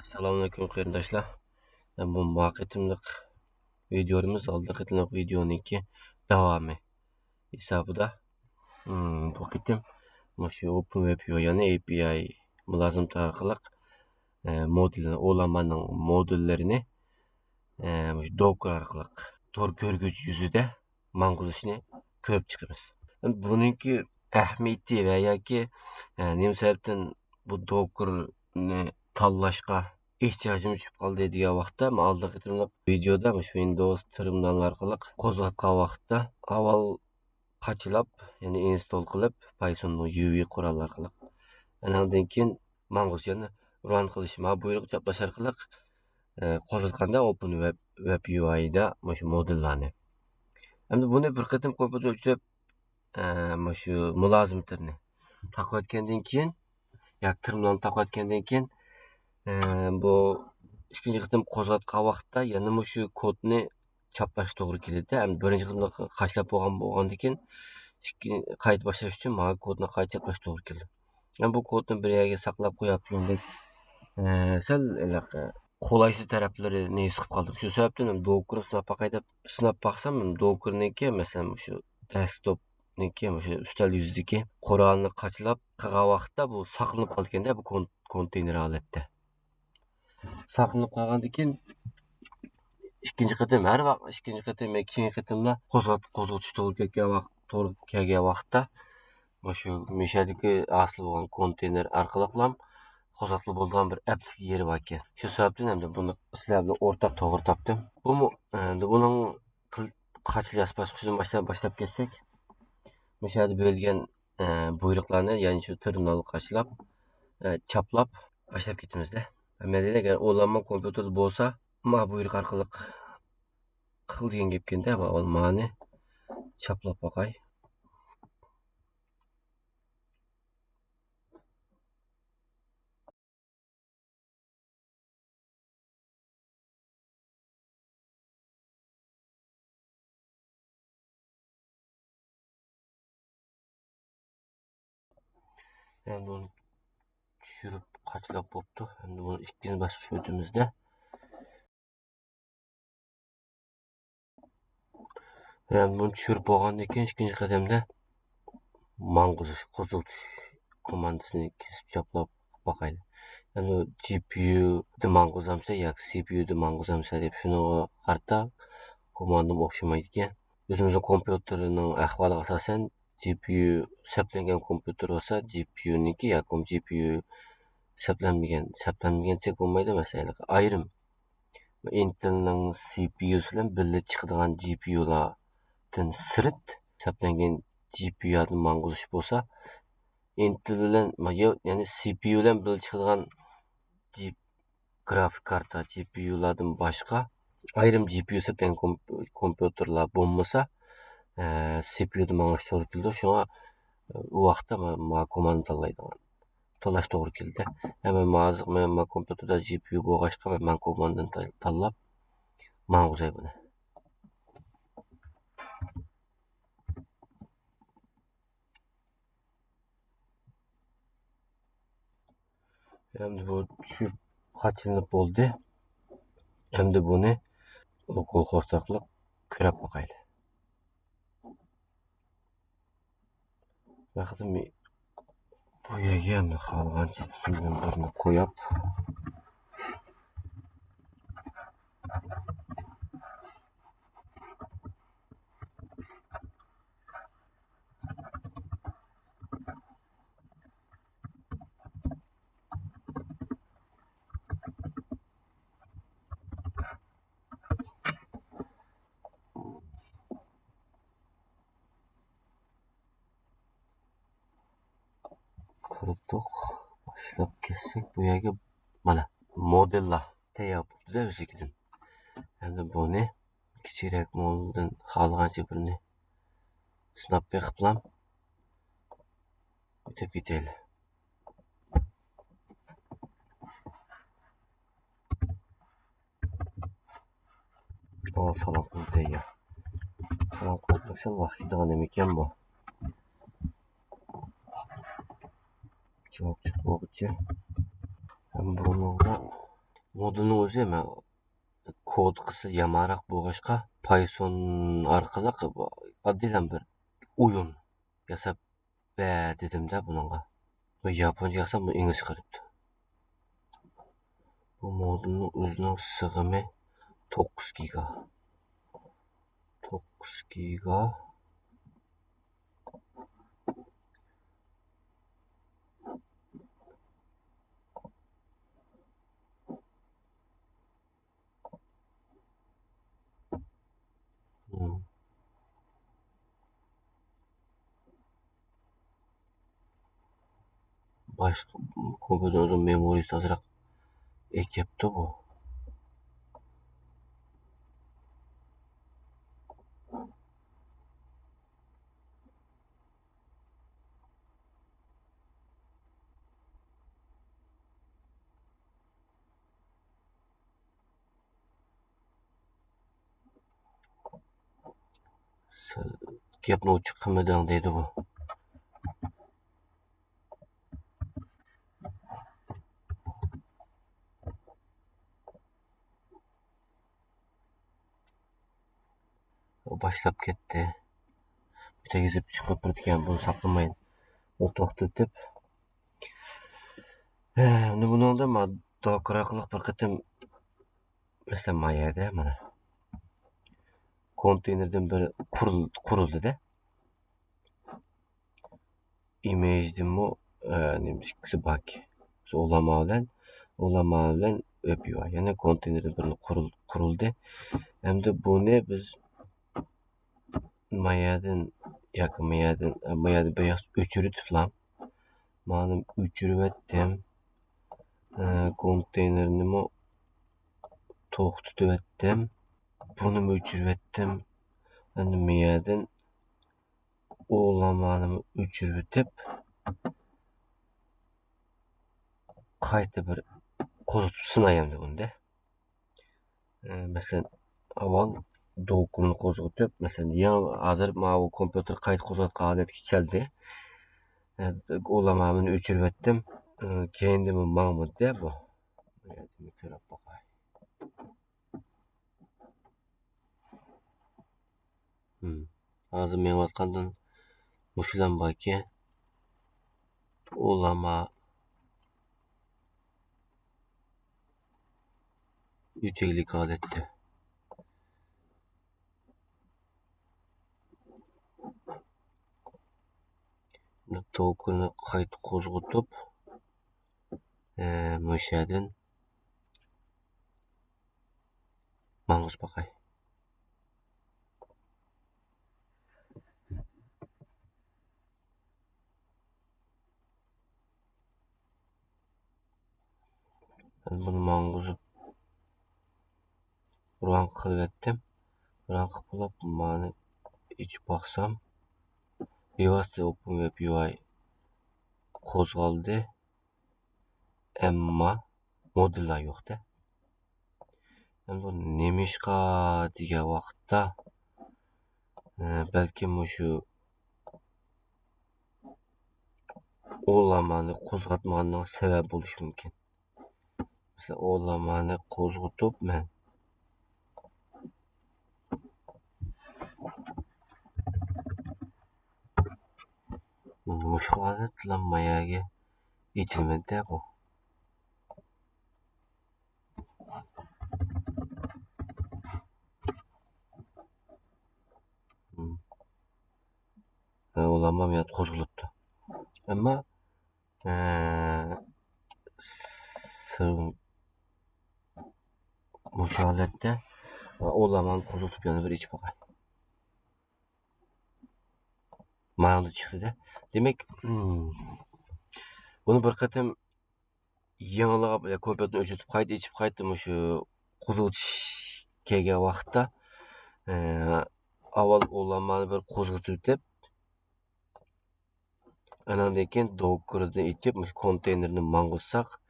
Assalomualaikum qarindoshlar. Bu muvaqqatimliq videomiz oldi qitimliq videoniki davomi hisobida bu qitim shu OpenWP ya'ni API mulozimati orqali modulni olamaning modullarini Docker orqali tor ko'rgich yuzida mang'uzishni ko'rib chiqamiz. Buningki ahamiyati va yoki nima sababdan bu Dockerni tanlashga ehtiyojim tushib qoldi degan vaqtda oldingi qitimliq videoda Windows terminal orqali qo'zg'atgan vaqtda avval qachilab, ya'ni install qilib Python UV qurol orqali andan keyin mang'uzchani run qilish buyruq chaplash orqali qo'zg'atganda OpenWP UI da shu modullarni. Endi buni bir qatim kompyuter uchrab shu mulozimlarni taqayotgandan keyin yoki terminalni taqayotgandan keyin bu ikkinchi qatim qo'zg'atgan vaqtda yana shu kodni chaplash to'g'ri keladi. Endi birinchi qatimda qashlab bo'lgandan keyin qayta boshlash uchun mana kodni qayta chaplash to'g'ri keldi. Endi bu kodni bir yerga saqlab qo'yaptimiz. Sal qo'laysiz taraflarini his qilib qoldim. Shu sababdan Dockerni sinab baqsam, Dockerniki masalan shu desktopniki shu ustal yuzidagi qurolni qachilab qilgan vaqtda bu saqlanib qolganda bu konteyner holatda. Saqlanib qolgandan keyin ikkinchi qatim har vaqt ikkinchi qatim keyingi qatimda qo'zg'atish to'g'ri kelgan vaqtda shu meshadagi asli bo'lgan konteyner orqali ham qo'zg'atib bo'lgan bir aplik yeri bor ekan. Shu sababdan endi buni sizlar bilan o'rtaq to'g'ri topdim. Endi buning qachilash bosqichidan boshlab ketsak, meshada berilgan buyruqlarni, ya'ni shu terminalni qachilab, chaplab boshlab ketamizda. Agar o'lanma kompyuter bo'lsa, ma buyruq orqali qil degan gap keldi. Olmani chaplab boqay. Endi buni tushirib qachilab bo'pti. Endi buni ikkinchi bosqichga o'tamizda. Endi buni tushirib bo'lgandan keyin ikkinchi qadamda qo'zg'atish komandasini kesib chaplab boqaylik. Endi GPU da mang'uzamsa yoki CPU da mang'uzamsa deb shuni qarta komandam o'xshamaydi ekan. O'zimizning kompyuterining ahvoliga asosan GPU saplangan kompyuter bo'lsa, GPUniki yoki GPU saplanmagan desak bo'lmaydi. Masalan, ayrim Intelning CPUsi bilan birga chiqadigan GPUlardan sirt saplangan GPUni mang'uzish bo'lsa, Intel bilan ya'ni CPU bilan birga chiqadigan grafik karta GPUlardan boshqa ayrim GPU saplangan kompyuterlar bo'lmasa, CPUda mang'ish to'g'ri keldi. Shunga u vaqtda men komanda tanlash to'g'ri keldi. Men kompyuterda GPU bo'lg'achqa men komandani tanlab mang'uzay buni. Endi bu tushib qachilinib bo'ldi. Endi buni lokal host orqali ko'rib boqaylik. Vaqtim bu yerga xohlagancha birini qo'yib quritdik. Boshlab ketsak, bu yerga mana modellar tayyor bo'ldi-da o'zidan. Endi buni kichikroq modeldan xohlagancha birini sinab beqiblam o'tib ketaylik. Salom tayyor. Salom kompleksin vaqtidan ekan bu. Çok çıkmadıkça ben bununla Modulun özü hemen kod kısı yamarak boğaşka Python arkalık adıyla bir oyun yasap be dedim de bununla. Bu Japonca yaksam bu İngiliz kırıptı. Bu modulun özünün sığımı 9 giga. 9 giga. Başka kompütörün memorisi azırak ekipti bu. Kepni uçuk kımıdan deydi bu. O başlap ketdi. Bir de gezip çıkıp birdiken bunu saklamayın. O toxtu dep. Bunun da ma dokraklık bir kıtım mesela mayada mana. Konteynerden bir kuruldu da. Image'dim mu neymiş kısı bak. Olama bilen öpüyor. Yani konteynerin bir kuruldu. Hem de bu ne biz mayadan mayadan beyaz öçürü tıflam. Manım öçürü ettim. Konteynerini mi toxtutup ettim. Bunu öçürü ettim. Yani mayadan olamanımı öçürü etip kayta bir kozutup sınayamdı bunda. Mesela aval doğukumunu kozutup mesela ya hazır mavi kompüter kayıt kozatqa aletki keldi. Olamamını öçürü ettim. Kendimi Mahmut de bu. Kendimi körüp bakay. Hazır men atkandan muşulan baki olama yüteklik adetdi. Tokunu kayıt kozgutup müşedin mangus bakay. Ben bunu manguzu buran kılıp ettim. Buran kılıp mani iç baksam Bivasti Open Web UI kozgaldı. Emma modula yoktu. Ben bu nemişka diye vaqtda belki şu olamani kozgatmagandan sebep buluş mümkün. Mesela olamani kozgutup men muşku adatlanmayaga itilmedi bu. Olamam ya kozguluptu. Ama sırın muşku adatda olamani kozgutup yana bir iç bakay. Mayandı çıktı da. Demek bunu bir katım yanılığa kompütörden öçütüp kaydı içip kaydım şu kozgutiş kege vaqtda aval olamani bir kozgutup dep anandan keyin Docker'ni içip konteynerini mangılsak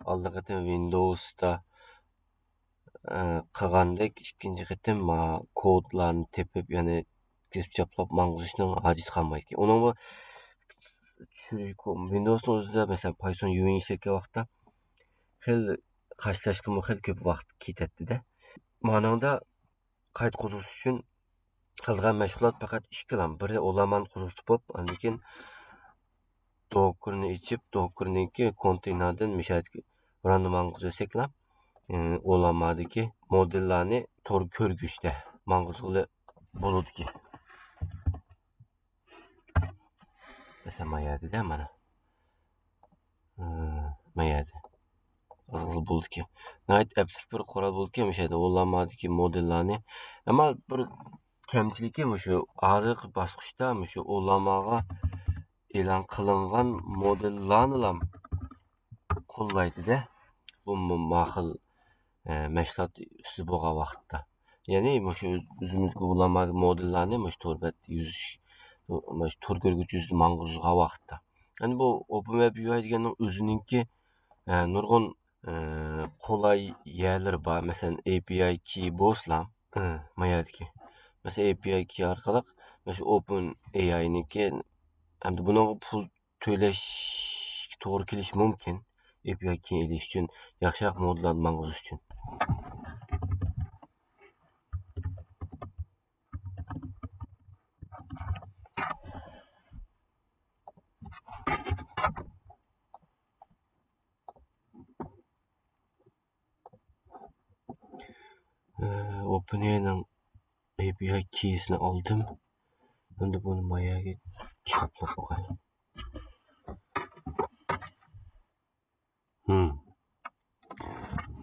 aldaqıtım Windows'ta qılgandek ikinci qitim kodlarını tepip yani kesip çaplap mangılışdan aciz qalmaydı. Onun bu Windows'un o'zida mesela Python UI ishlatgan vaqtda xil qarshilashga xil ko'p vaqt ketadi-da. Manada qayta qo'zish uchun qilgan mashg'ulot faqat ikkilam. Biri olamani qo'zitib bo'lib, lekin Docker'ni ichib, Docker'niki konteynerdan mishadagi randomani qo'zitsak, olamadagi modellarni to'g'ri ko'rgishda mang'izg'ili bo'ladi. Mesela mayada mana. Mayada. Azg'il bo'ldiki. Nayt aplik bir qoral bo'ldiki, mishada olamadagi modellarni. Ammo bir kamchiligi shu hozirgi bosqichda shu olamaga e'lon qilingan modellarni ham qo'llaydi-da. Bu ma'qul mashg'ulot usti bo'lgan vaqtda. Ya'ni shu o'zimizga olamagan modellarni to'rbat yuzish, to'r ko'rgich yuzda mang'izgan vaqtda. Yani bu OpenWeb UI deganning o'ziningki nurg'un qolay yerleri var. Mesela API key bo'lsa, mayadiki. Mesela API key orqali mesela OpenAI'niki hamda buni pul to'lash to'g'ri kelishi mumkin. API key elish uchun, yaxshiroq modlarni mang'izish uchun. OpenAI'ning API keysini aldım. Endi buni mayaga choplab qo'yay.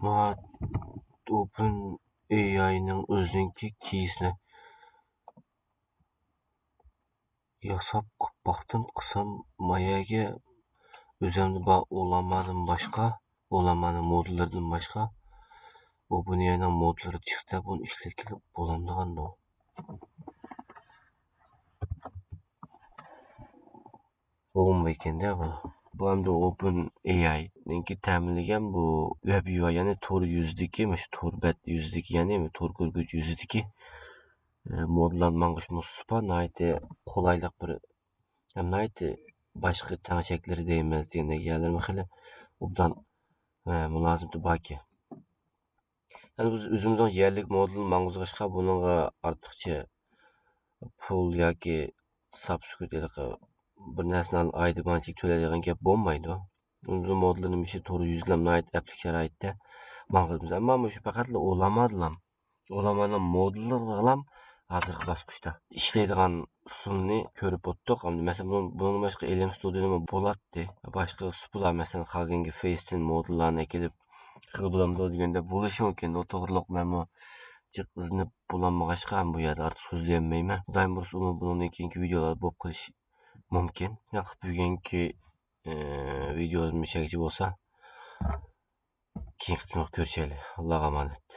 Ma OpenAI'ning o'ziningki keysini yasab baktım, qilsam mayaga o'zimni ba olamadim boshqa, olamadim modlardan boshqa OpenAI'ning modlari chiqdi, buni ishlatib bo'landiganda. Bo'lmaydi-da bu. Bu hamda OpenAI'ninki ta'minlagan bu web UI, ya'ni to'r yuzidagi, shu to'rbat yuzidagi, ya'ni to'r ko'rgich yuzidagi modlarni mang'ish musiba nayte qolaylik bir nayte boshqa tanchaklari deymiz degandek yerlarni xili obdan mulozimati borki. Yani biz o'zimizning yerlik modulni mang'izishga buningga ortiqcha pul yoki subscription bir narsani aydibanchilik to'laydigan gap bo'lmaydi. O'zimiz modlarni mishi to'g'ri yuzlab nayt aplik sharoitda mang'izamiz. Ammo shu faqat olamadan modlarni ham hozirgi bosqichda ishlaydigan usulni ko'rib o'tdik. Masalan, bundan boshqa LM Studio'da bo'ladi. Boshqa usullar, masalan, qolgangi Face'in modullarni kelib qilib deganda bo'lishi mumkin. To'g'riliq men bu jiq iznib bo'lanmag'achqa bu yerda ortiq so'zlayolmayman. Xudoyim bursa bundan keyingi videolar bo'lib qolishi mumkin. Bugungi videomiz bo'lsa, keyin ko'rishaylik. Allohga omonat.